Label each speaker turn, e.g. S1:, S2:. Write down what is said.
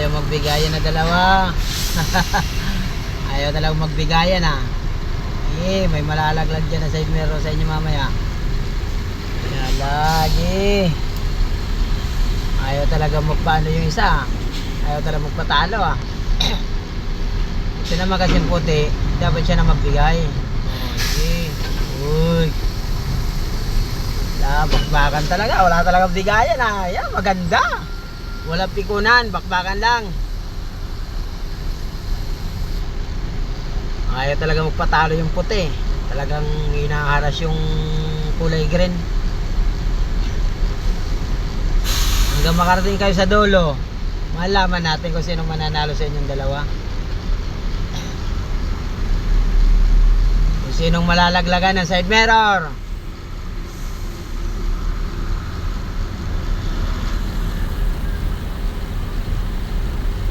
S1: Ayaw magbigayan na dalawa. Ayaw talagang magbigayan ah. May malalaglag dyan na side mirror sa inyo mamaya. Kaya lagi. Ayaw talaga magpaano yung isa. Ayaw talaga magpatalo ah. Ito naman kasing puti, dapat siya na magbigay. Okay. Uy. Bakbakan talaga. Wala talagang bigayan ah. Yan, maganda. Walang pikunan, bakbakan lang. Ayaw talaga magpatalo yung puti. Talagang hinaharas yung kulay green. Hanggang makarating kayo sa dulo, malaman natin kung sino mananalo sa inyong dalawa. Kung sinong malalaglagan ng side mirror.